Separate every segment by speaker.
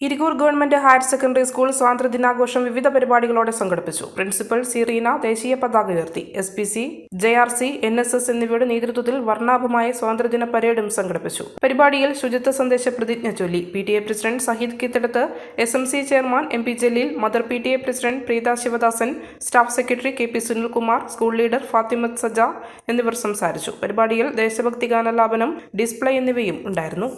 Speaker 1: Irikkur government higher secondary school സ്വാതന്ത്ര്യദിനാഘോഷം വിവിധ പരിപാടികളോടെ സംഘടിപ്പിച്ചു. പ്രിൻസിപ്പൽ സി റീന ദേശീയ പതാക ഉയർത്തി. SPC, JRC, NSS എന്നിവയുടെ നേതൃത്വത്തിൽ വർണ്ണാഭമായ സ്വാതന്ത്ര്യദിന പരേഡും സംഘടിപ്പിച്ചു. പരിപാടിയിൽ ശുചിത്വ സന്ദേശ പ്രതിജ്ഞ ചൊല്ലി. PTA president Saheed Kithadath, SMC chairman MP Jaleel, mother PTA president Preetha Sivadasan, staff secretary KP Sunilkumar, school leader Fathimath Saja എന്നിവർ സംസാരിച്ചു. പരിപാടിയിൽ ദേശഭക്തി ഗാനലാപനം, ഡിസ്പ്ലേ എന്നിവയും ഉണ്ടായിരുന്നു.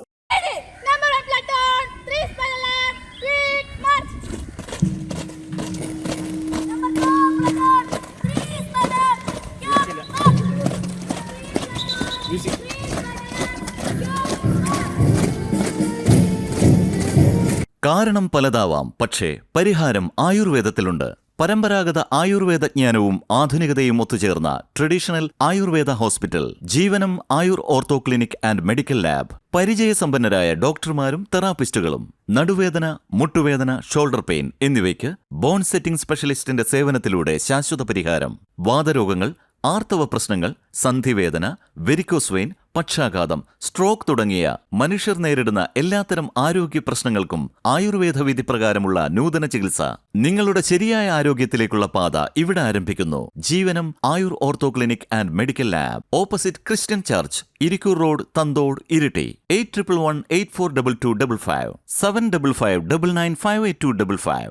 Speaker 2: കാരണം പലതാവാം, പക്ഷേ പരിഹാരം ആയുർവേദത്തിലുണ്ട്. പരമ്പരാഗത ആയുർവേദജ്ഞാനവും ആധുനികതയും ഒത്തുചേർന്ന traditional Ayurveda hospital, Jeevanam Ayur ortho clinic and medical lab. പരിചയസമ്പന്നരായ ഡോക്ടർമാരും തെറാപ്പിസ്റ്റുകളും. നടുവേദന, മുട്ടുവേദന, ഷോൾഡർ പെയിൻ എന്നിവയ്ക്ക് ബോൺ സെറ്റിംഗ് സ്പെഷ്യലിസ്റ്റിന്റെ സേവനത്തിലൂടെ ശാശ്വത പരിഹാരം. വാതരോഗങ്ങൾ, ആർത്തവ പ്രശ്നങ്ങൾ, സന്ധിവേദന, വെരിക്കോസ് വെയിൻ, പക്ഷാഘാതം, സ്ട്രോക്ക് തുടങ്ങിയ മനുഷ്യർ നേരിടുന്ന എല്ലാത്തരം ആരോഗ്യ പ്രശ്നങ്ങൾക്കും ആയുർവേദ വിധി പ്രകാരമുള്ള നൂതന ചികിത്സ. നിങ്ങളുടെ ശരിയായ ആരോഗ്യത്തിലേക്കുള്ള പാത ഇവിടെ ആരംഭിക്കുന്നു. Jeevanam Ayur ortho clinic and medical lab, opposite Christian church, Irikkur road, Thanthode, Iritty. 8111842255 7559958255.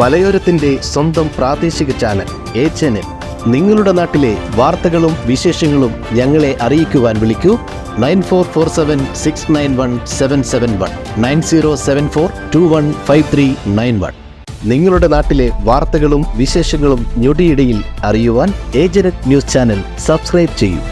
Speaker 3: മലയോരത്തിന്റെ സ്വന്തം പ്രാദേശിക ചാനൽ HNN. നിങ്ങളുടെ നാട്ടിലെ വാർത്തകളും വിശേഷങ്ങളും ഞങ്ങളെ അറിയിക്കുവാൻ വിളിക്കൂ 9447691771 9074215391. നിങ്ങളുടെ നാട്ടിലെ വാർത്തകളും വിശേഷങ്ങളും ഞൊടിയിടയിൽ അറിയുവാൻ ഏജനറ്റ് ന്യൂസ് ചാനൽ സബ്സ്ക്രൈബ് ചെയ്യൂ.